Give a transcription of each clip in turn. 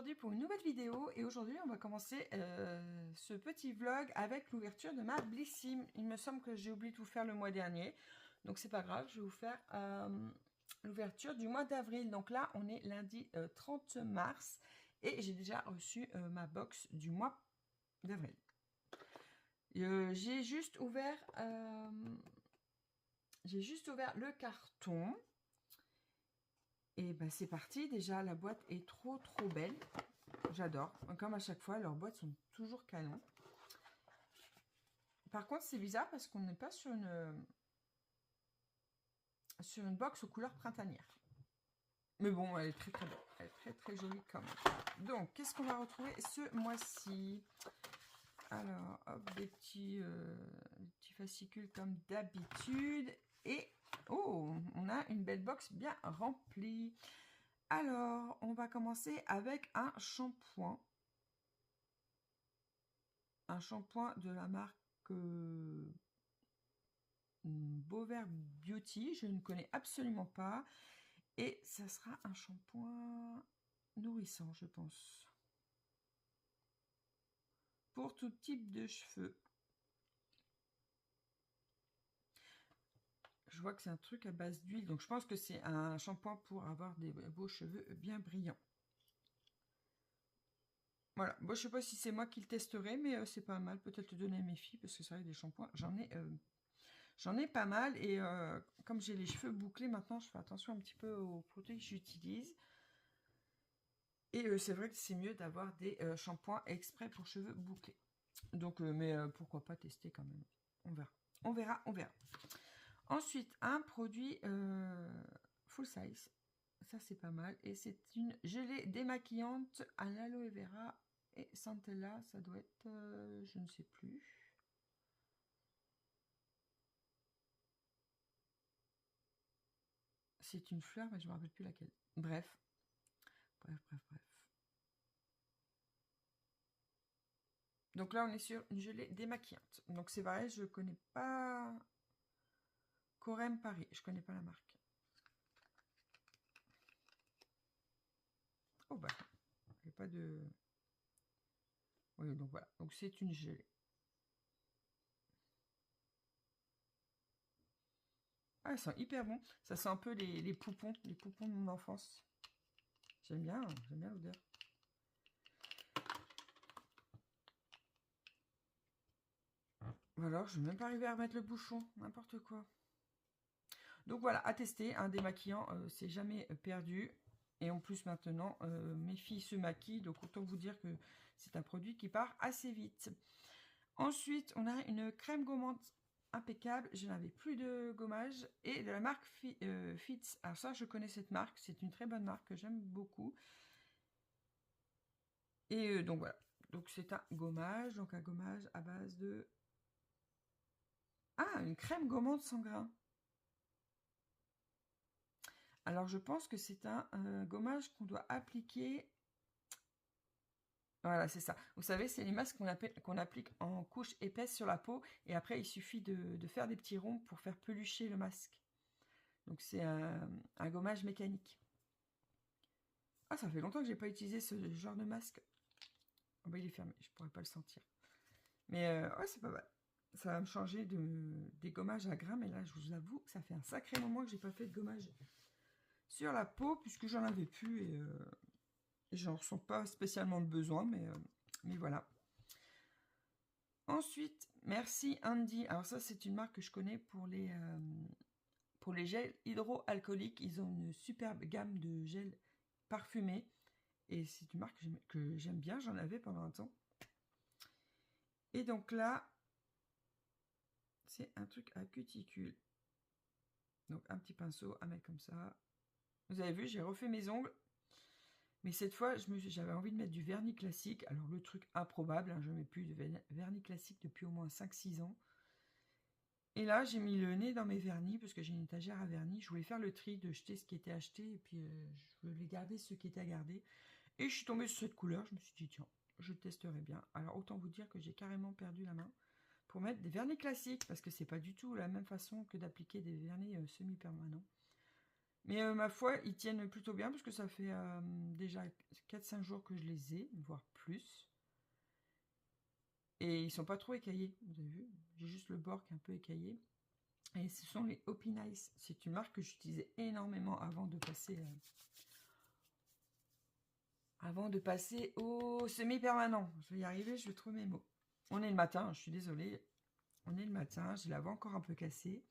aujourd'hui pour une nouvelle vidéo et aujourd'hui on va commencer ce petit vlog avec l'ouverture de ma Blissim. Il me semble que j'ai oublié de vous faire le mois dernier, donc c'est pas grave, je vais vous faire l'ouverture du mois d'avril. Donc là on est lundi 30 mars et j'ai déjà reçu ma box du mois d'avril. J'ai juste ouvert le carton. Et ben c'est parti, déjà la boîte est trop belle, j'adore, comme à chaque fois leurs boîtes sont toujours canon. Par contre c'est bizarre parce qu'on n'est pas sur une box aux couleurs printanières. Mais bon, elle est très belle, elle est très jolie quand même. Donc qu'est-ce qu'on va retrouver ce mois-ci? Alors hop, des petits fascicules comme d'habitude. Et oh, on a une belle box bien remplie. Alors, on va commencer avec un shampoing. Un shampoing de la marque Bover Beauty. Je ne connais absolument pas. Et ça sera un shampoing nourrissant, je pense. Pour tout type de cheveux. Je vois que c'est un truc à base d'huile. Donc, je pense que c'est un shampoing pour avoir des beaux cheveux bien brillants. Voilà, bon, je sais pas si c'est moi qui le testerai, mais c'est pas mal. Peut-être le donner à mes filles, parce que c'est vrai, des shampoings, j'en ai pas mal. Et comme j'ai les cheveux bouclés maintenant, je fais attention un petit peu aux produits que j'utilise. Et c'est vrai que c'est mieux d'avoir des shampoings exprès pour cheveux bouclés. Donc, mais pourquoi pas tester quand même. On verra. On verra, on verra. Ensuite, un produit full size. Ça, c'est pas mal. Et c'est une gelée démaquillante à l'aloe vera et centella. Ça doit être, je ne sais plus. C'est une fleur, mais je ne me rappelle plus laquelle. Bref. Donc là, on est sur une gelée démaquillante. Donc c'est vrai, je ne connais pas Corem Paris. Je ne connais pas la marque. Oh bah, il n'y a pas de... Oui, donc voilà. Donc c'est une gelée. Ah, elles sont hyper bon. Ça sent un peu les poupons de mon enfance. J'aime bien l'odeur. Alors, je ne vais même pas arriver à remettre le bouchon, n'importe quoi. Donc voilà, à tester, un démaquillant, c'est jamais perdu. Et en plus maintenant, mes filles se maquillent, donc autant vous dire que c'est un produit qui part assez vite. Ensuite, on a une crème gommante impeccable. Je n'avais plus de gommage. Et de la marque Fitz. Alors ça, je connais cette marque. C'est une très bonne marque que j'aime beaucoup. Et donc voilà. Donc c'est un gommage. Donc un gommage à base de... Ah, une crème gommante sans grains. Alors je pense que c'est un gommage qu'on doit appliquer... Voilà, c'est ça. Vous savez, c'est les masques qu'on applique en couche épaisse sur la peau. Et après, il suffit de faire des petits ronds pour faire pelucher le masque. Donc c'est un gommage mécanique. Ah, ça fait longtemps que j'ai pas utilisé ce genre de masque. Oh, bah, il est fermé, je pourrais pas le sentir. Mais ouais, c'est pas mal. Ça va me changer des gommages à grains. Mais là, je vous avoue que ça fait un sacré moment que j'ai pas fait de gommage sur la peau, puisque j'en avais plus. Et j'en ressens pas spécialement le besoin, mais voilà. Ensuite, merci Andy. Alors ça, c'est une marque que je connais pour les gels hydroalcooliques. Ils ont une superbe gamme de gels parfumés. Et c'est une marque que j'aime bien. J'en avais pendant un temps. Et donc là, c'est un truc à cuticule. Donc un petit pinceau à mettre comme ça. Vous avez vu, j'ai refait mes ongles. Mais cette fois, j'avais envie de mettre du vernis classique. Alors le truc improbable, hein, je ne mets plus de vernis classique depuis au moins 5-6 ans. Et là, j'ai mis le nez dans mes vernis, parce que j'ai une étagère à vernis. Je voulais faire le tri de jeter ce qui était acheté, et puis je voulais garder ce qui était à garder. Et je suis tombée sur cette couleur, je me suis dit, tiens, je testerai bien. Alors autant vous dire que j'ai carrément perdu la main pour mettre des vernis classiques, parce que c'est pas du tout la même façon que d'appliquer des vernis semi-permanents. Mais ma foi, ils tiennent plutôt bien parce que ça fait déjà 4-5 jours que je les ai, voire plus. Et ils sont pas trop écaillés, vous avez vu. J'ai juste le bord qui est un peu écaillé. Et ce sont les Hopi Nice. C'est une marque que j'utilisais énormément avant de passer au semi-permanent. Je vais y arriver, je vais trouver mes mots. On est le matin, je suis désolée. On est le matin, j'ai la voix encore un peu cassée.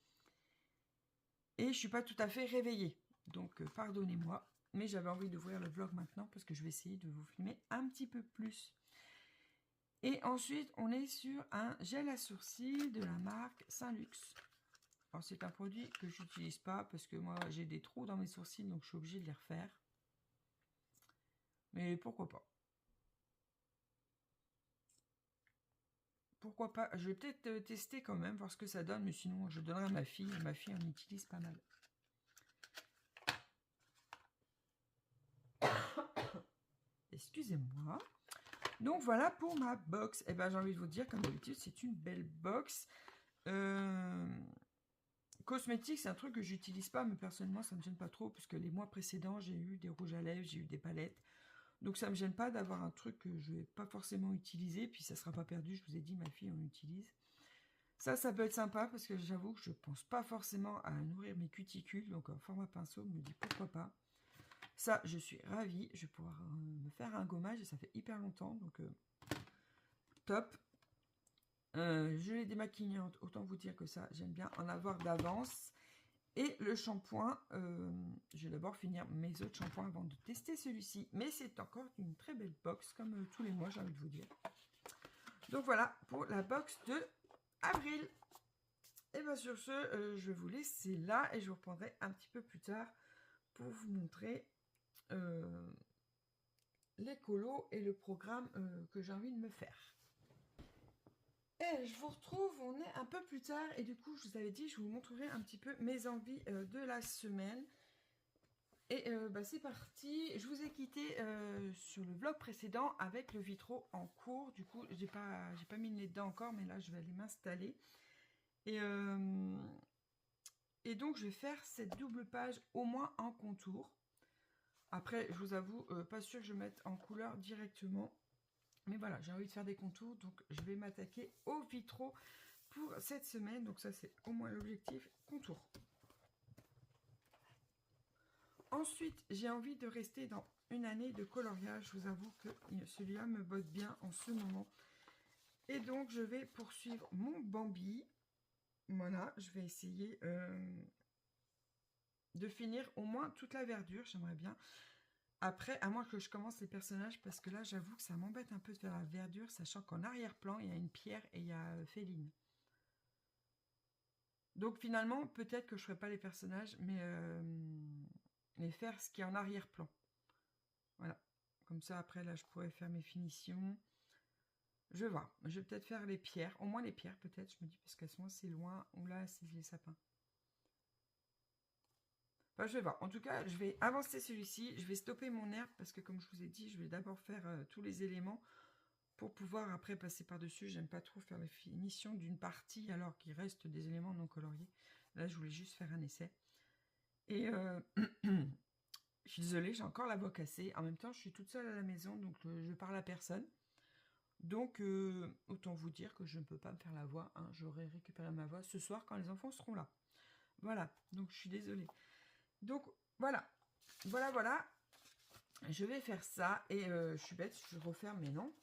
Et je suis pas tout à fait réveillée. Donc pardonnez-moi. Mais j'avais envie d'ouvrir le vlog maintenant parce que je vais essayer de vous filmer un petit peu plus. Et ensuite, on est sur un gel à sourcils de la marque Saint-Luxe. Alors c'est un produit que je n'utilise pas parce que moi j'ai des trous dans mes sourcils, donc je suis obligée de les refaire. Mais pourquoi pas? Pourquoi pas? Je vais peut-être tester quand même, voir ce que ça donne, mais sinon je donnerai à ma fille. Ma fille en utilise pas mal. Excusez-moi. Donc voilà pour ma box. Et ben j'ai envie de vous dire, comme d'habitude, c'est une belle box. Cosmétique, c'est un truc que j'utilise pas, mais personnellement ça me gêne pas trop, puisque les mois précédents j'ai eu des rouges à lèvres, j'ai eu des palettes. Donc ça me gêne pas d'avoir un truc que je vais pas forcément utiliser, puis ça sera pas perdu, je vous ai dit, ma fille en utilise. Ça peut être sympa, parce que j'avoue que je pense pas forcément à nourrir mes cuticules, donc un format pinceau me dit pourquoi pas. Ça, je suis ravie, je vais pouvoir me faire un gommage, et ça fait hyper longtemps, donc top. Je l'ai démaquillante, autant vous dire que ça, j'aime bien en avoir d'avance. Et le shampoing, je vais d'abord finir mes autres shampoings avant de tester celui-ci. Mais c'est encore une très belle box, comme tous les mois, j'ai envie de vous dire. Donc voilà, pour la box de avril. Et bien sur ce, je vais vous laisser là et je vous reprendrai un petit peu plus tard pour vous montrer les colos et le programme que j'ai envie de me faire. Et je vous retrouve, on est un peu plus tard et du coup je vous avais dit je vous montrerai un petit peu mes envies de la semaine. Et c'est parti, je vous ai quitté sur le vlog précédent avec le Vitro en cours. Du coup j'ai pas mis le nez dedans encore, mais là je vais aller m'installer. Et donc je vais faire cette double page au moins en contour. Après je vous avoue, pas sûr que je mette en couleur directement. Mais voilà, j'ai envie de faire des contours, donc je vais m'attaquer au Vitro pour cette semaine. Donc ça, c'est au moins l'objectif, contour. Ensuite, j'ai envie de rester dans une année de coloriage. Je vous avoue que celui-là me botte bien en ce moment. Et donc, je vais poursuivre mon Bambi. Voilà, je vais essayer de finir au moins toute la verdure. J'aimerais bien. Après, à moins que je commence les personnages, parce que là, j'avoue que ça m'embête un peu de faire la verdure, sachant qu'en arrière-plan, il y a une pierre et il y a Féline. Donc finalement, peut-être que je ne ferai pas les personnages, mais faire ce qui est en arrière-plan. Voilà. Comme ça, après, là, je pourrais faire mes finitions. Je vais voir. Je vais peut-être faire les pierres. Au moins les pierres, peut-être, je me dis, parce qu'elles sont assez loin. Ou là, c'est les sapins. Enfin, je vais voir. En tout cas, je vais avancer celui-ci. Je vais stopper mon herbe parce que, comme je vous ai dit, je vais d'abord faire tous les éléments pour pouvoir après passer par-dessus. J'aime pas trop faire les finitions d'une partie alors qu'il reste des éléments non coloriés. Là, je voulais juste faire un essai. Et je suis désolée, j'ai encore la voix cassée. En même temps, je suis toute seule à la maison, donc je parle à personne. Donc, autant vous dire que je ne peux pas me faire la voix. Hein. J'aurai récupéré ma voix ce soir quand les enfants seront là. Voilà, donc je suis désolée. Donc, voilà. Voilà. Je vais faire ça. Et je suis bête, je referme, mais non.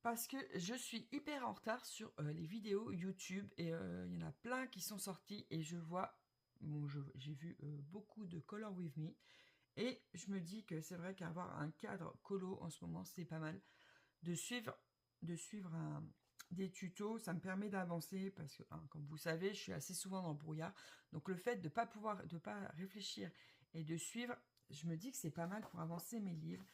Parce que je suis hyper en retard sur les vidéos YouTube. Et il y en a plein qui sont sorties. Et je vois... Bon, j'ai vu beaucoup de Color With Me. Et je me dis que c'est vrai qu'avoir un cadre colo en ce moment, c'est pas mal. De suivre des tutos, ça me permet d'avancer parce que, hein, comme vous savez, je suis assez souvent dans le brouillard. Donc le fait de ne pas réfléchir et de suivre, je me dis que c'est pas mal pour avancer mes livres.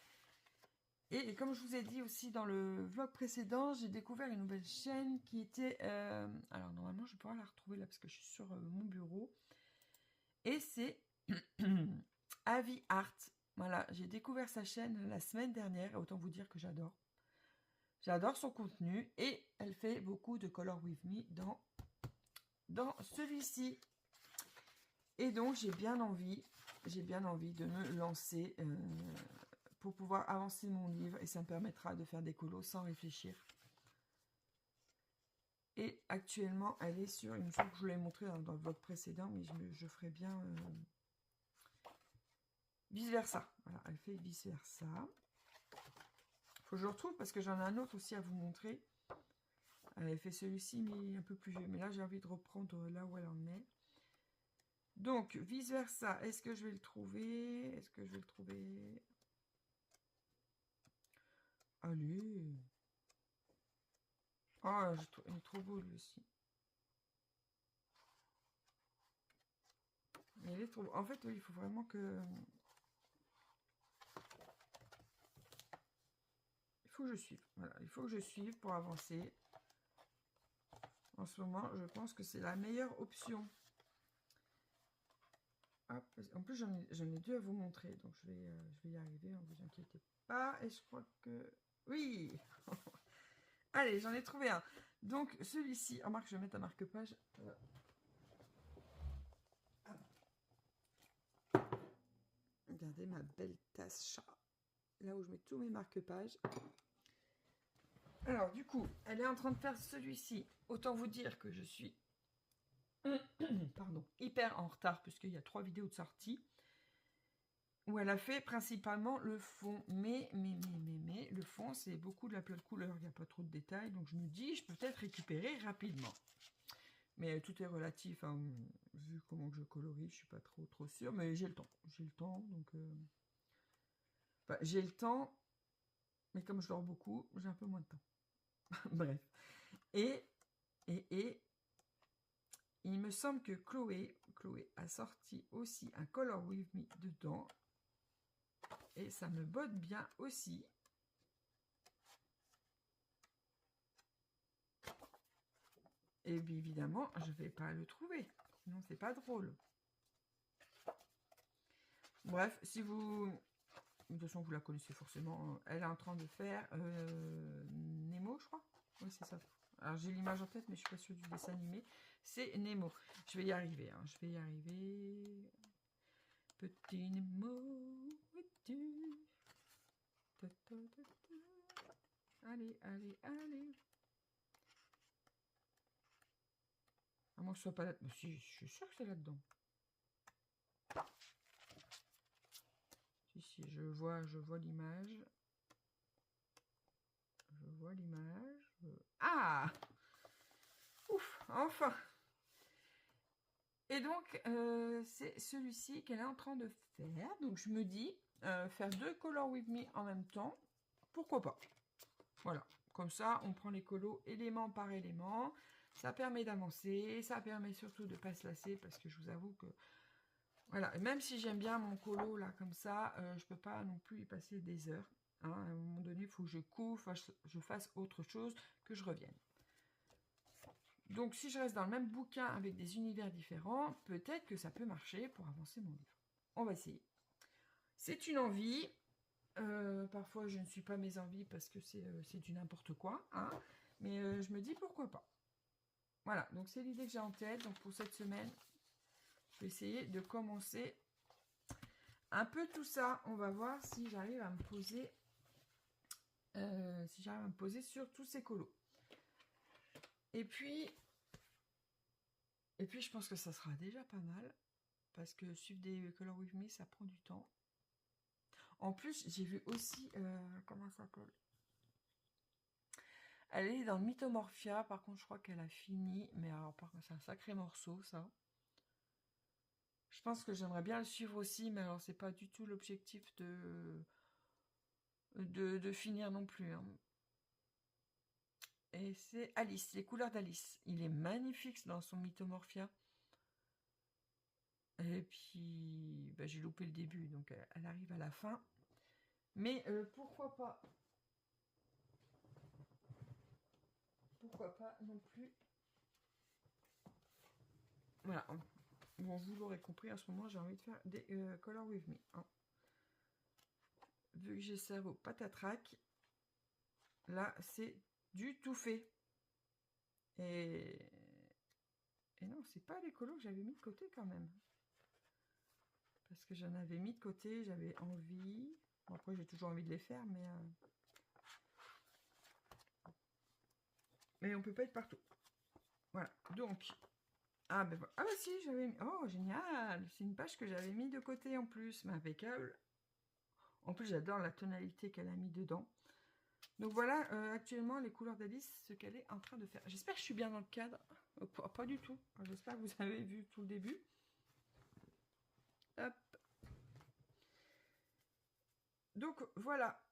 Et comme je vous ai dit aussi dans le vlog précédent, j'ai découvert une nouvelle chaîne qui était... alors normalement, je vais pouvoir la retrouver là parce que je suis sur mon bureau. Et c'est Avi Art. Voilà, j'ai découvert sa chaîne la semaine dernière. Et autant vous dire que j'adore. J'adore son contenu. Et elle fait beaucoup de Color With Me dans celui-ci. Et donc, j'ai bien envie j'ai bien envie de me lancer pour pouvoir avancer mon livre et ça me permettra de faire des colos sans réfléchir. Et actuellement, elle est sur une chose que je vous l'ai montré dans le vlog précédent, mais je ferai bien vice versa. Voilà, elle fait vice versa. Faut que je le retrouve parce que j'en ai un autre aussi à vous montrer. Elle avait fait celui-ci, mais un peu plus vieux. Mais là, j'ai envie de reprendre là où elle en est. Donc, vice versa, est-ce que je vais le trouver? Est-ce que je vais le trouver? Allez. Oh, il est trop beau lui aussi. Il est trop beau. En fait, oui, il faut vraiment que... Il faut que je suive. Voilà, il faut que je suive pour avancer. En ce moment, je pense que c'est la meilleure option. Hop. En plus, j'en ai deux à vous montrer. Donc, je vais y arriver. Ne vous inquiétez pas. Et je crois que... Oui. Allez, j'en ai trouvé un. Donc, celui-ci... Remarque, je vais mettre un marque-page. Regardez ma belle tasse chat. Là où je mets tous mes marque-pages. Alors, du coup, elle est en train de faire celui-ci. Autant vous dire que je suis pardon, hyper en retard, puisqu'il y a 3 vidéos de sortie, où elle a fait principalement le fond. Mais le fond, c'est beaucoup de la pleine couleur. Il n'y a pas trop de détails. Donc, je me dis, je peux peut-être récupérer rapidement. Mais tout est relatif, hein. Vu comment je colorie, je suis pas trop sûre. Mais j'ai le temps. J'ai le temps, donc... Enfin, j'ai le temps, mais comme je dors beaucoup, j'ai un peu moins de temps. Bref. Et il me semble que Chloé a sorti aussi un Color With Me dedans. Et ça me botte bien aussi. Et bien évidemment, je ne vais pas le trouver. Sinon, c'est pas drôle. Bref, si vous... De toute façon, vous la connaissez forcément. Elle est en train de faire Nemo, je crois. Oui, c'est ça. Alors, j'ai l'image en tête, mais je suis pas sûre du dessin animé. C'est Nemo. Je vais y arriver. Hein. Je vais y arriver. Petit Nemo, es-tu? Allez, allez, allez. À moins que ce soit pas là. Mais si, je suis sûre que c'est là-dedans. Si, je vois l'image. Je vois l'image. Ah! Ouf, enfin! Et donc, c'est celui-ci qu'elle est en train de faire. Donc, je me dis, faire 2 Color With Me en même temps, pourquoi pas? Voilà, comme ça, on prend les colos élément par élément. Ça permet d'avancer, ça permet surtout de ne pas se lasser, parce que je vous avoue que, voilà, même si j'aime bien mon colo, là, comme ça, je peux pas non plus y passer des heures. Hein. À un moment donné, il faut que je couvre, je fasse autre chose, que je revienne. Donc, si je reste dans le même bouquin avec des univers différents, peut-être que ça peut marcher pour avancer mon livre. On va essayer. C'est une envie. Parfois, je ne suis pas mes envies parce que c'est du n'importe quoi. Hein. Mais je me dis pourquoi pas. Voilà, donc c'est l'idée que j'ai en tête. Donc, pour cette semaine, je vais essayer de commencer un peu tout ça. On va voir si j'arrive à me poser... sur tous ces colos. Et puis, je pense que ça sera déjà pas mal. Parce que suivre des Color With Me, ça prend du temps. En plus, j'ai vu aussi... comment ça s'appelle? Elle est dans le Mythomorphia. Par contre, je crois qu'elle a fini. Mais alors, par contre, c'est un sacré morceau, ça. Je pense que j'aimerais bien le suivre aussi. Mais alors, c'est pas du tout l'objectif de finir non plus. Hein. Et c'est Alice, les couleurs d'Alice. Il est magnifique dans son Mythomorphia. Et puis, bah, j'ai loupé le début, donc elle arrive à la fin. Mais pourquoi pas non plus. Voilà. Bon, vous l'aurez compris, en ce moment, j'ai envie de faire des Color With Me. Hein. Vu que j'ai le cerveau patatrac, là, c'est du tout fait. Et non, c'est pas les colos que j'avais mis de côté quand même. parce que j'en avais mis de côté, j'avais envie. Bon, après, j'ai toujours envie de les faire, mais on peut pas être partout. Voilà, donc... Ah, ben voilà. Ah bah si, j'avais mis... Oh, génial! C'est une page que j'avais mis de côté en plus, mais impeccable. En plus, j'adore la tonalité qu'elle a mis dedans. Donc voilà, actuellement, les couleurs d'Alice, ce qu'elle est en train de faire. J'espère que je suis bien dans le cadre. Pas du tout. J'espère que vous avez vu tout le début. Hop. Donc voilà.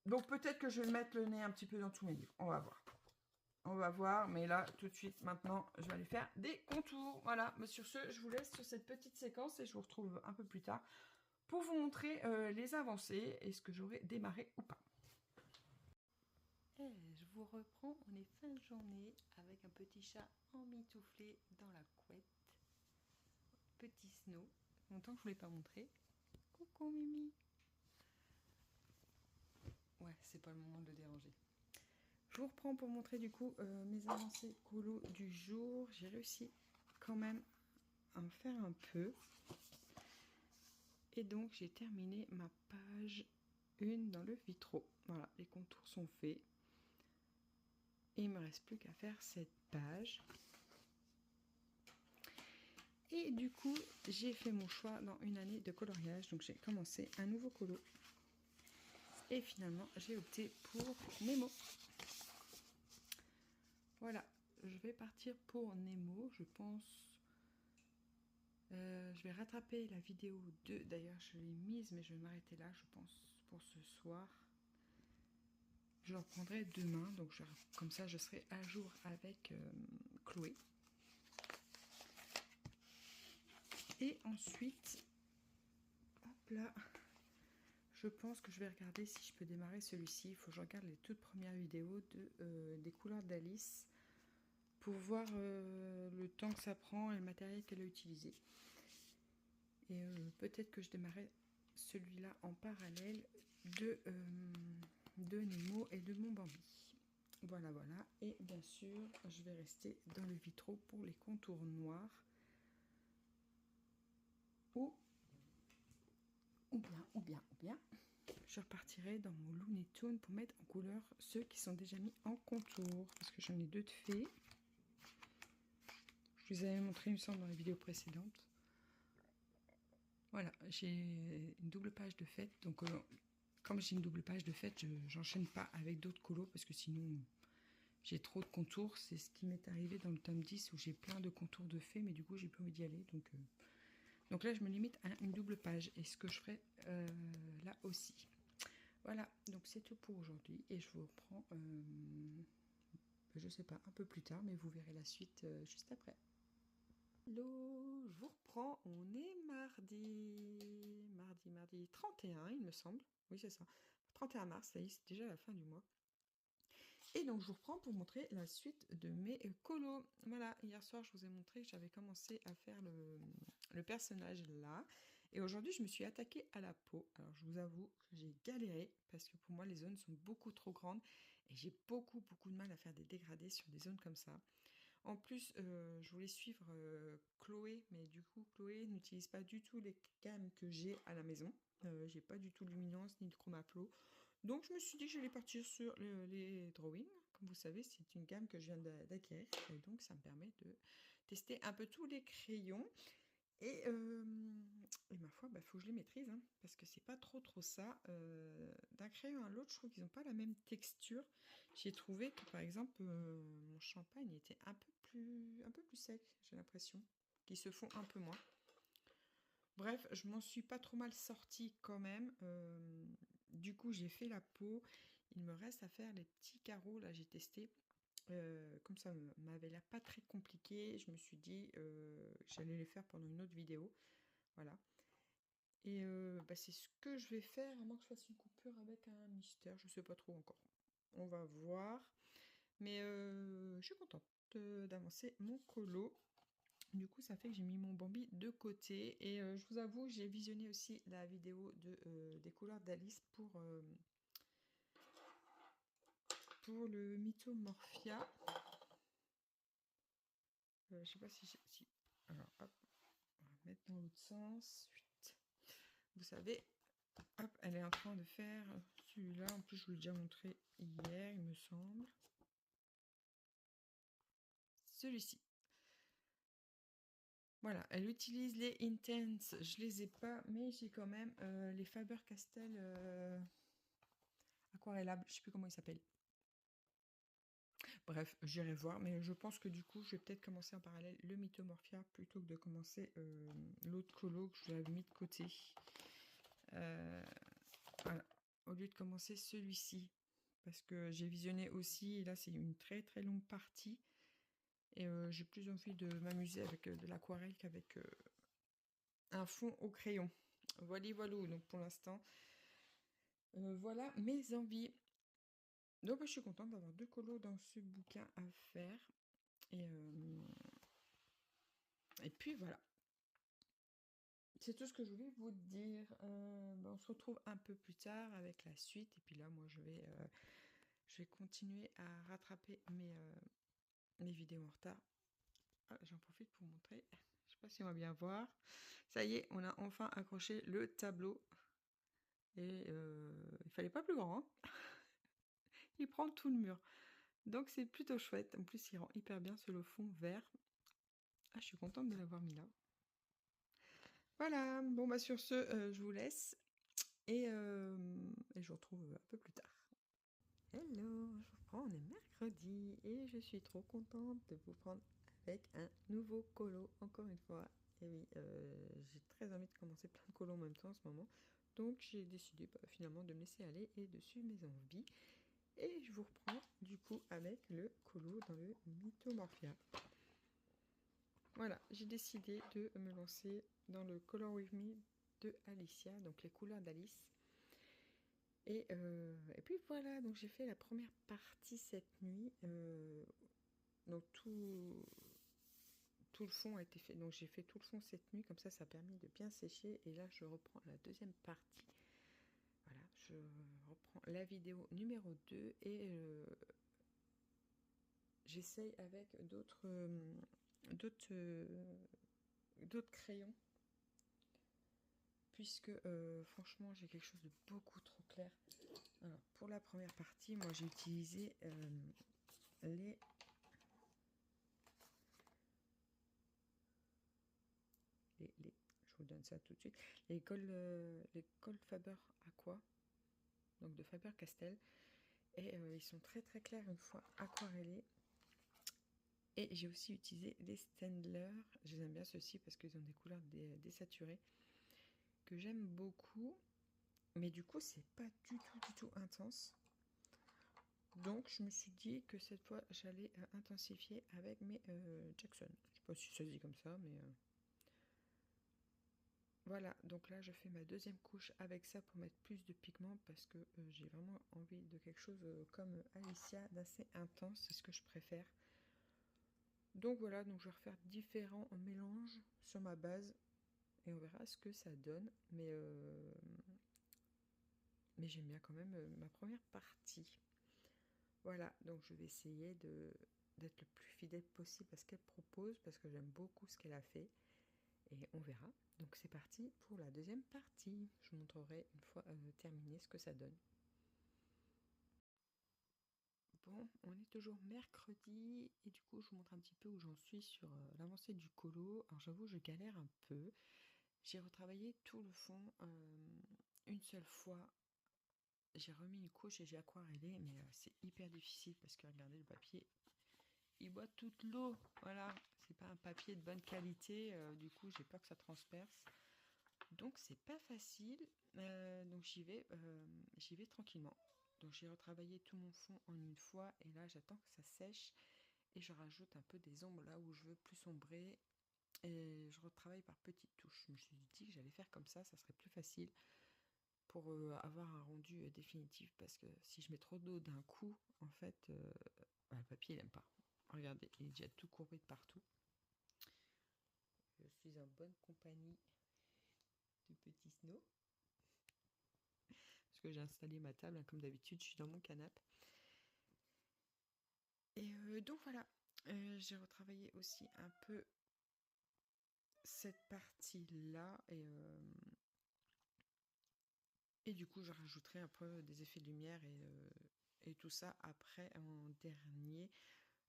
Donc peut-être que je vais mettre le nez un petit peu dans tous mes livres. On va voir. On va voir, mais là, tout de suite, maintenant, je vais aller faire des contours. Voilà, mais sur ce, je vous laisse sur cette petite séquence et je vous retrouve un peu plus tard pour vous montrer les avancées et ce que j'aurai démarré ou pas. Et je vous reprends, on est fin de journée avec un petit chat emmitouflé dans la couette. Petit Snow, longtemps que je ne vous l'ai pas montré. Coucou Mimi. Ouais, c'est pas le moment de le déranger. Je vous reprends pour montrer du coup mes avancées colo du jour. J'ai réussi quand même à en faire un peu. Et donc j'ai terminé ma page 1 dans le vitro. Voilà, les contours sont faits. Et il ne me reste plus qu'à faire cette page. Et du coup, j'ai fait mon choix dans une année de coloriage. Donc j'ai commencé un nouveau colo. Et finalement, j'ai opté pour Nemo. Voilà, je vais partir pour Nemo, je pense. Je vais rattraper la vidéo 2. D'ailleurs, je l'ai mise, mais je vais m'arrêter là, je pense, pour ce soir. Je la reprendrai demain, donc comme ça, je serai à jour avec Chloé. Et ensuite, hop là, je pense que je vais regarder si je peux démarrer celui-ci. Il faut que je regarde les toutes premières vidéos des couleurs d'Alice pour voir le temps que ça prend et le matériel qu'elle a utilisé. Et peut-être que je démarrais celui-là en parallèle de Nemo et de mon Bambi. Voilà, voilà. Et bien sûr, je vais rester dans le vitro pour les contours noirs. Ou bien, je repartirai dans mon Looney Tunes pour mettre en couleur ceux qui sont déjà mis en contour. Parce que j'en ai deux de faits. Je vous avais montré, il me semble, dans les vidéos précédentes. Voilà, j'ai une double page de fête. Donc, comme j'ai une double page de fête, je n'enchaîne pas avec d'autres colos parce que sinon, j'ai trop de contours. C'est ce qui m'est arrivé dans le tome 10 où j'ai plein de contours de fées, mais du coup, j'ai plus envie d'y aller. Donc là, je me limite à une double page. Et ce que je ferai là aussi. Voilà, donc c'est tout pour aujourd'hui. Et je vous reprends, je sais pas, un peu plus tard, mais vous verrez la suite juste après. Hello, je vous reprends. On est mardi 31, il me semble. Oui, c'est ça. 31 mars, ça y est, c'est déjà la fin du mois. Et donc, je vous reprends pour montrer la suite de mes colos. Voilà, hier soir, je vous ai montré que j'avais commencé à faire le personnage là. Et aujourd'hui, je me suis attaquée à la peau. Alors, je vous avoue que j'ai galéré parce que pour moi, les zones sont beaucoup trop grandes. Et j'ai beaucoup de mal à faire des dégradés sur des zones comme ça. En plus, je voulais suivre Chloé, mais du coup, Chloé n'utilise pas du tout les gammes que j'ai à la maison. J'ai pas du tout de luminance ni de chromaplo. Donc, je me suis dit que j'allais partir sur les drawings. Comme vous savez, c'est une gamme que je viens d'acquérir. Et donc, ça me permet de tester un peu tous les crayons. Et ma foi, faut que je les maîtrise, hein, parce que c'est pas trop ça. D'un crayon à l'autre, je trouve qu'ils n'ont pas la même texture. J'ai trouvé que, par exemple, mon champagne était un peu plus sec, j'ai l'impression, qu'ils se font un peu moins. Bref, je m'en suis pas trop mal sortie quand même. Du coup, j'ai fait la peau. Il me reste à faire les petits carreaux. Là, j'ai testé. Comme ça m'avait l'air pas très compliqué, je me suis dit que j'allais les faire pendant une autre vidéo. Voilà. Et c'est ce que je vais faire, à moins que je fasse une coupure avec un mystère. Je sais pas trop encore. On va voir. Mais je suis contente d'avancer mon colo. Du coup, ça fait que j'ai mis mon Bambi de côté. Et je vous avoue, j'ai visionné aussi la vidéo des couleurs d'Alice pour le Mythomorphia. Je sais pas si... Alors, hop. mettre dans l'autre sens. Vous savez, hop, elle est en train de faire celui-là. En plus, je vous l'ai déjà montré hier, il me semble. Celui-ci. Voilà, elle utilise les Intense, je les ai pas, mais j'ai quand même les Faber-Castell aquarellables, je sais plus comment ils s'appellent. Bref, j'irai voir, mais je pense que du coup, je vais peut-être commencer en parallèle le Mythomorphia plutôt que de commencer l'autre colo que je l'avais mis de côté. Voilà, au lieu de commencer celui-ci, parce que j'ai visionné aussi, et là c'est une très très longue partie, et j'ai plus envie de m'amuser avec de l'aquarelle qu'avec un fond au crayon. Voilà, voilà, donc pour l'instant, voilà mes envies. Donc je suis contente d'avoir 2 colos dans ce bouquin à faire. Et puis voilà. C'est tout ce que je voulais vous dire. On se retrouve un peu plus tard avec la suite. Et puis là, moi, je vais continuer à rattraper mes vidéos en retard. Ah, j'en profite pour montrer. Je sais pas si on va bien voir. Ça y est, on a enfin accroché le tableau. Et il fallait pas plus grand. Hein. Il prend tout le mur. Donc c'est plutôt chouette. En plus, il rend hyper bien sur le fond vert. Ah, je suis contente de l'avoir mis là. Voilà. Bon, bah sur ce, je vous laisse. Et je vous retrouve un peu plus tard. Hello, je vous reprends, on est mercredi et je suis trop contente de vous prendre avec un nouveau colo, encore une fois. Et oui, j'ai très envie de commencer plein de colos en même temps en ce moment. Donc j'ai décidé finalement de me laisser aller et de suivre mes envies. Et je vous reprends du coup avec le colo dans le Mythomorphia. Voilà, j'ai décidé de me lancer dans le Color With Me de Alicia, donc les couleurs d'Alice. Et puis voilà, donc j'ai fait la première partie cette nuit. Donc tout le fond a été fait. Donc j'ai fait tout le fond cette nuit, comme ça a permis de bien sécher. Et là je reprends la deuxième partie. Voilà, je reprends la vidéo numéro 2 et j'essaye avec d'autres crayons. Puisque franchement j'ai quelque chose de beaucoup trop clair. Alors pour la première partie, moi j'ai utilisé les je vous donne ça tout de suite, les Gold Faber Aqua, donc de Faber-Castell, et ils sont très très clairs une fois aquarellés. Et j'ai aussi utilisé les Staedtler, je les aime bien ceux-ci parce qu'ils ont des couleurs désaturées que j'aime beaucoup, mais du coup c'est pas du tout intense. Donc je me suis dit que cette fois j'allais intensifier avec mes Jackson. Je sais pas si ça se dit comme ça, mais voilà, donc là je fais ma deuxième couche avec ça pour mettre plus de pigments parce que j'ai vraiment envie de quelque chose comme Alicia, d'assez intense, c'est ce que je préfère. Donc voilà, donc je vais refaire différents mélanges sur ma base et on verra ce que ça donne. Mais j'aime bien quand même ma première partie. Voilà, donc je vais essayer d'être le plus fidèle possible à ce qu'elle propose parce que j'aime beaucoup ce qu'elle a fait. Et on verra. Donc c'est parti pour la deuxième partie. Je vous montrerai une fois terminé ce que ça donne. Bon, on est toujours mercredi et du coup je vous montre un petit peu où j'en suis sur l'avancée du colo. Alors j'avoue je galère un peu. J'ai retravaillé tout le fond une seule fois. J'ai remis une couche et j'ai aquarellé, mais c'est hyper difficile parce que regardez le papier, il boit toute l'eau. Voilà, c'est pas un papier de bonne qualité, du coup j'ai peur que ça transperce. Donc c'est pas facile, donc j'y vais tranquillement. Donc j'ai retravaillé tout mon fond en une fois et là j'attends que ça sèche et je rajoute un peu des ombres là où je veux plus sombrer et je retravaille par petites touches. Je me suis dit que j'allais faire comme ça serait plus facile pour avoir un rendu définitif parce que si je mets trop d'eau d'un coup, en fait, le papier il aime pas. Regardez, il est déjà tout courbé de partout. Je suis en bonne compagnie de petit Snow. Parce que j'ai installé ma table, hein, comme d'habitude, je suis dans mon canapé. Et donc voilà, j'ai retravaillé aussi un peu cette partie-là et du coup, je rajouterai un peu des effets de lumière et tout ça après en dernier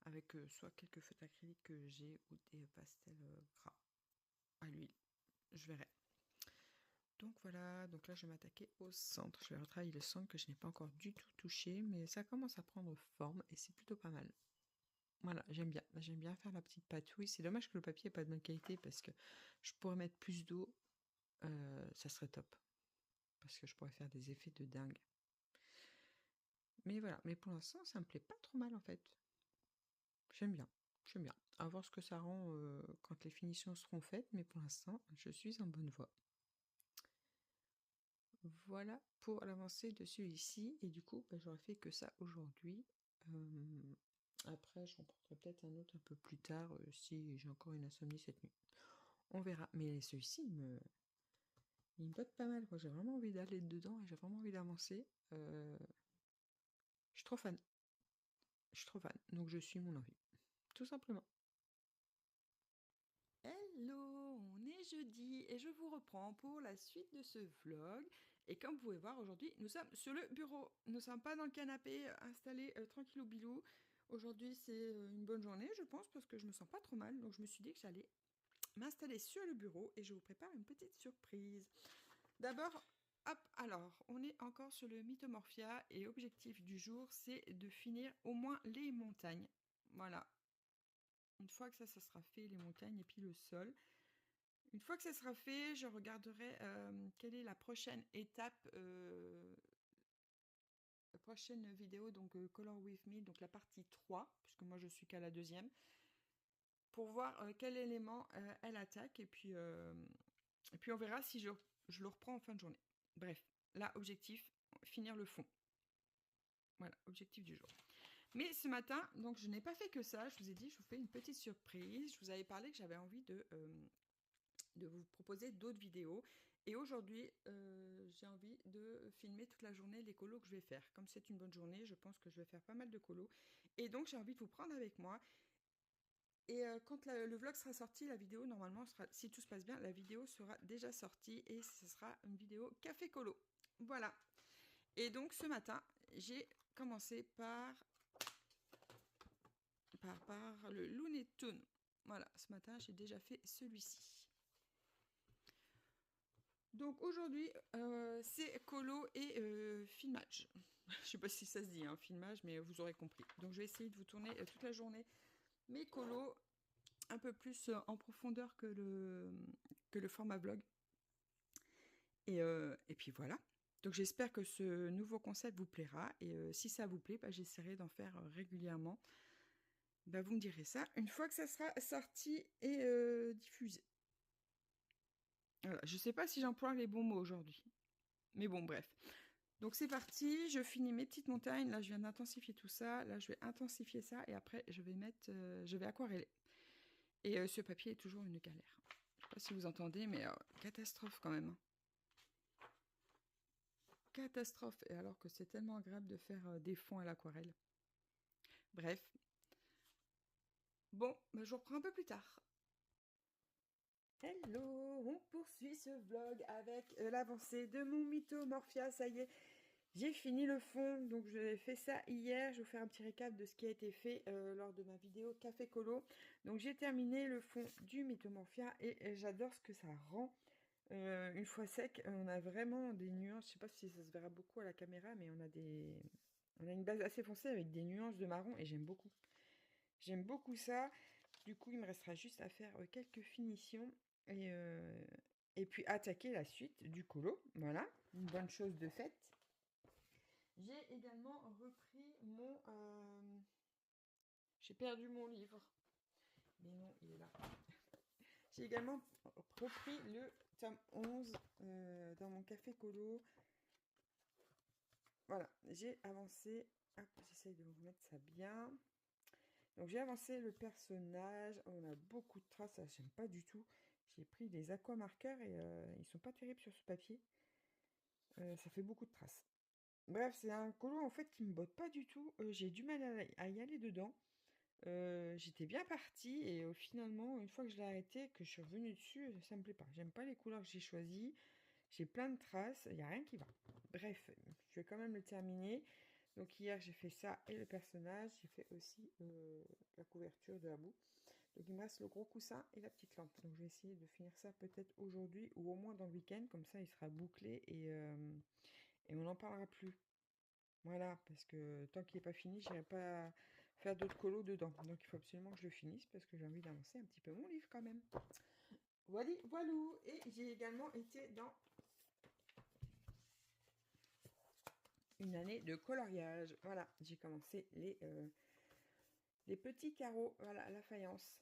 avec soit quelques feutres acryliques que j'ai ou des pastels gras à l'huile. Je verrai. Donc voilà, donc là je vais m'attaquer au centre. Je vais retravailler le centre que je n'ai pas encore du tout touché, mais ça commence à prendre forme et c'est plutôt pas mal. Voilà, j'aime bien faire la petite patouille. C'est dommage que le papier n'est pas de bonne qualité parce que je pourrais mettre plus d'eau, ça serait top. Parce que je pourrais faire des effets de dingue. Mais voilà, mais pour l'instant ça me plaît pas trop mal en fait. J'aime bien. À voir ce que ça rend quand les finitions seront faites, mais pour l'instant je suis en bonne voie. Voilà pour l'avancée de celui-ci. Et du coup, j'aurais fait que ça aujourd'hui. Après, j'en prendrai peut-être un autre un peu plus tard si j'ai encore une insomnie cette nuit. On verra. Mais celui-ci, il me botte pas mal. J'ai vraiment envie d'aller dedans et j'ai vraiment envie d'avancer. Je suis trop fan. Donc je suis mon envie. Tout simplement. Hello, on est jeudi et je vous reprends pour la suite de ce vlog. Et comme vous pouvez voir, aujourd'hui, nous sommes sur le bureau. Nous ne sommes pas dans le canapé installés tranquillou bilou. Aujourd'hui, c'est une bonne journée, je pense, parce que je me sens pas trop mal. Donc je me suis dit que j'allais m'installer sur le bureau et je vous prépare une petite surprise. D'abord, hop, alors, on est encore sur le Mythomorphia et objectif du jour, c'est de finir au moins les montagnes. Voilà. Une fois que ça sera fait, les montagnes et puis le sol. Une fois que ça sera fait, je regarderai quelle est la prochaine étape, la prochaine vidéo, donc Color With Me, donc la partie 3, puisque moi je suis qu'à la deuxième, pour voir quel élément elle attaque, et puis on verra si je le reprends en fin de journée. Bref, là, objectif, finir le fond. Voilà, objectif du jour. Mais ce matin, donc je n'ai pas fait que ça, je vous ai dit, je vous fais une petite surprise. Je vous avais parlé que j'avais envie de vous proposer d'autres vidéos. Et aujourd'hui, j'ai envie de filmer toute la journée les colos que je vais faire. Comme c'est une bonne journée, je pense que je vais faire pas mal de colos. Et donc, j'ai envie de vous prendre avec moi. Et quand le vlog sera sorti, la vidéo, normalement, si tout se passe bien, la vidéo sera déjà sortie. Et ce sera une vidéo café colo. Voilà. Et donc, ce matin, j'ai commencé par le Looney Tunes. Voilà, ce matin, j'ai déjà fait celui-ci. Donc aujourd'hui, c'est colo et filmage. Je sais pas si ça se dit, hein, filmage, mais vous aurez compris. Donc je vais essayer de vous tourner toute la journée mes colos un peu plus en profondeur que le format vlog. Et puis voilà. Donc j'espère que ce nouveau concept vous plaira. Et si ça vous plaît, j'essaierai d'en faire régulièrement. Vous me direz ça une fois que ça sera sorti et diffusé. Voilà, je sais pas si j'emploie les bons mots aujourd'hui. Mais bon, bref. Donc c'est parti, je finis mes petites montagnes. Là, je viens d'intensifier tout ça. Là, je vais intensifier ça et après, je vais aquareller. Et ce papier est toujours une galère. Je sais pas si vous entendez, mais catastrophe quand même. Catastrophe. Et alors que c'est tellement agréable de faire des fonds à l'aquarelle. Bref. Bon, je vous reprends un peu plus tard. Hello, on poursuit ce vlog avec l'avancée de mon Mythomorphia. Ça y est, j'ai fini le fond, donc j'ai fait ça hier. Je vais vous faire un petit récap de ce qui a été fait lors de ma vidéo Café Colo. Donc j'ai terminé le fond du Mythomorphia et j'adore ce que ça rend. Une fois sec, on a vraiment des nuances. Je sais pas si ça se verra beaucoup à la caméra, mais on a une base assez foncée avec des nuances de marron et j'aime beaucoup. J'aime beaucoup ça. Du coup, il me restera juste à faire quelques finitions et puis attaquer la suite du colo. Voilà, une bonne chose de faite. J'ai également repris mon... J'ai perdu mon livre. Mais non, il est là. J'ai également repris le tome 11 dans mon café colo. Voilà, j'ai avancé. Hop, j'essaye de vous mettre ça bien. Donc j'ai avancé le personnage. On a beaucoup de traces, ça j'aime pas du tout. J'ai pris des aquamarqueurs et ils sont pas terribles sur ce papier. Ça fait beaucoup de traces. Bref, c'est un colo en fait qui me botte pas du tout. J'ai du mal à y aller dedans. J'étais bien partie et finalement, une fois que je l'ai arrêté, que je suis revenue dessus, ça me plaît pas. J'aime pas les couleurs que j'ai choisies. J'ai plein de traces, il n'y a rien qui va. Bref, je vais quand même le terminer. Donc hier, j'ai fait ça et le personnage. J'ai fait aussi la couverture de la boue. Donc il me reste le gros coussin et la petite lampe. Donc je vais essayer de finir ça peut-être aujourd'hui ou au moins dans le week-end. Comme ça, il sera bouclé et on n'en parlera plus. Voilà, parce que tant qu'il n'est pas fini, je n'irai pas faire d'autres colos dedans. Donc il faut absolument que je le finisse parce que j'ai envie d'avancer un petit peu mon livre quand même. Voilà, voilou. Et j'ai également été dans une année de coloriage. Voilà, j'ai commencé les petits carreaux, voilà, la faïence.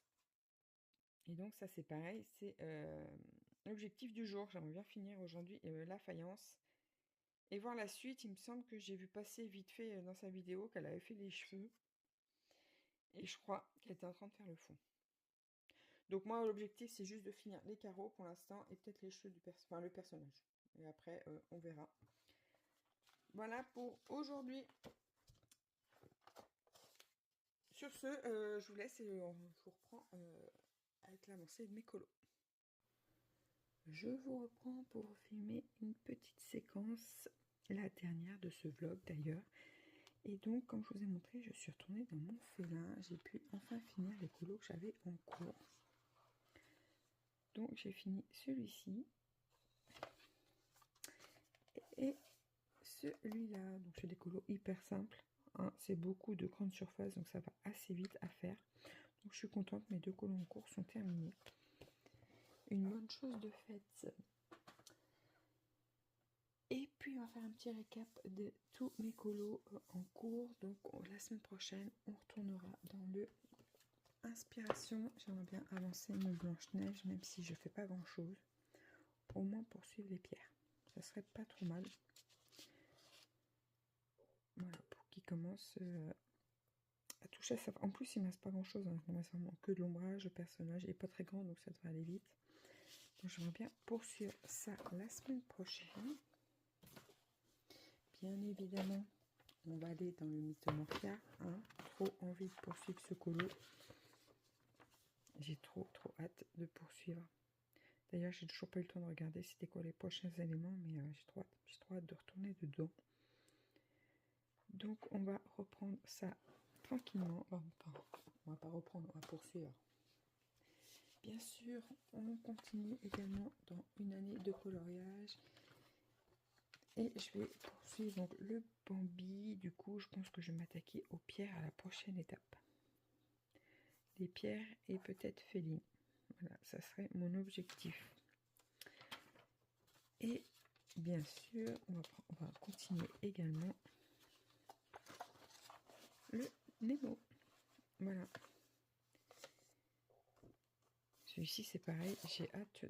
Et donc ça c'est pareil, c'est l'objectif du jour. J'aimerais bien finir aujourd'hui la faïence. Et voir la suite, il me semble que j'ai vu passer vite fait dans sa vidéo qu'elle avait fait les cheveux. Et je crois qu'elle était en train de faire le fond. Donc moi l'objectif c'est juste de finir les carreaux pour l'instant et peut-être les cheveux enfin, le personnage. Et après on verra. Voilà pour aujourd'hui. Sur ce, je vous laisse et je vous reprends avec l'avancée de mes colos. Je vous reprends pour filmer une petite séquence, la dernière de ce vlog d'ailleurs. Et donc, comme je vous ai montré, je suis retournée dans mon félin. J'ai pu enfin finir les colos que j'avais en cours. Donc, j'ai fini celui-ci. Et celui-là. Donc, c'est des colos hyper simples. Hein. C'est beaucoup de grande surface, donc ça va assez vite à faire. Donc, je suis contente, mes deux colos en cours sont terminés. Une bonne chose de faite. Et puis on va faire un petit récap de tous mes colos en cours. Donc la semaine prochaine, on retournera dans le inspiration. J'aimerais bien avancer mon Blanche-Neige, même si je fais pas grand chose. Au moins poursuivre les pierres. Ça serait pas trop mal. Voilà, pour qu'il commence à toucher ça. En plus, il ne me reste pas grand chose. Hein. Il me reste vraiment que de l'ombrage. Le personnage n'est pas très grand, donc ça devrait aller vite. Donc j'aimerais bien poursuivre ça la semaine prochaine. Bien évidemment, on va aller dans le Mythomorphia. Hein. Trop envie de poursuivre ce colo. J'ai trop hâte de poursuivre. D'ailleurs, j'ai toujours pas eu le temps de regarder c'était quoi les prochains éléments, mais j'ai trop hâte de retourner dedans. Donc, on va reprendre ça tranquillement. Bon, on va pas reprendre, on va poursuivre. Bien sûr, on continue également dans une année de coloriage. Et je vais poursuivre donc le Bambi. Du coup, je pense que je vais m'attaquer aux pierres à la prochaine étape. Les pierres et peut-être Féline. Voilà, ça serait mon objectif. Et bien sûr, on va continuer également le Nemo. Voilà. Celui-ci, c'est pareil. J'ai hâte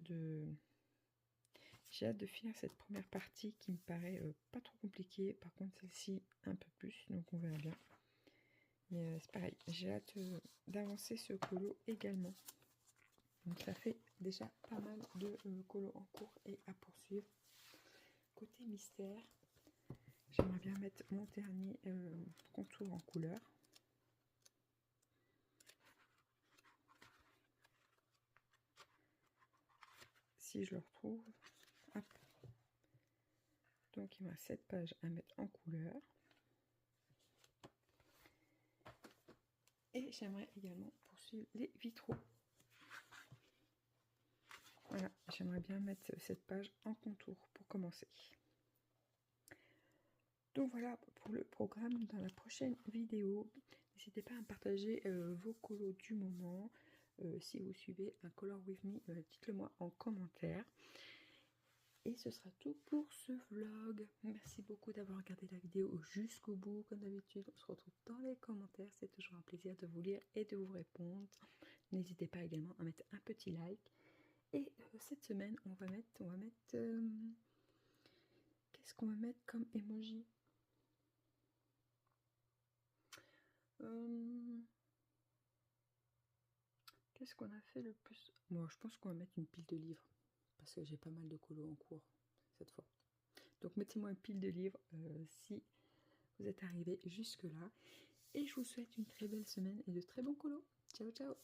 de finir cette première partie qui me paraît pas trop compliquée. Par contre, celle-ci, un peu plus. Donc, on verra bien. Mais c'est pareil. J'ai hâte d'avancer ce colo également. Donc, ça fait déjà pas mal de colos en cours et à poursuivre. Côté mystère, j'aimerais bien mettre mon dernier contour en couleur. Si je le retrouve, hop. Donc il me reste 7 pages à mettre en couleur. Et j'aimerais également poursuivre les vitraux. Voilà, j'aimerais bien mettre cette page en contour pour commencer. Donc voilà pour le programme dans la prochaine vidéo. N'hésitez pas à partager vos colos du moment. Si vous suivez un Color With Me, dites-le moi en commentaire. Et ce sera tout pour ce vlog. Merci beaucoup d'avoir regardé la vidéo jusqu'au bout. Comme d'habitude, on se retrouve dans les commentaires. C'est toujours un plaisir de vous lire et de vous répondre. N'hésitez pas également à mettre un petit like. Et cette semaine, on va mettre qu'est-ce qu'on va mettre comme emoji? Qu'est-ce qu'on a fait le plus? Moi, je pense qu'on va mettre une pile de livres. Parce que j'ai pas mal de colos en cours cette fois. Donc mettez-moi une pile de livres si vous êtes arrivé jusque là. Et je vous souhaite une très belle semaine et de très bons colos. Ciao, ciao!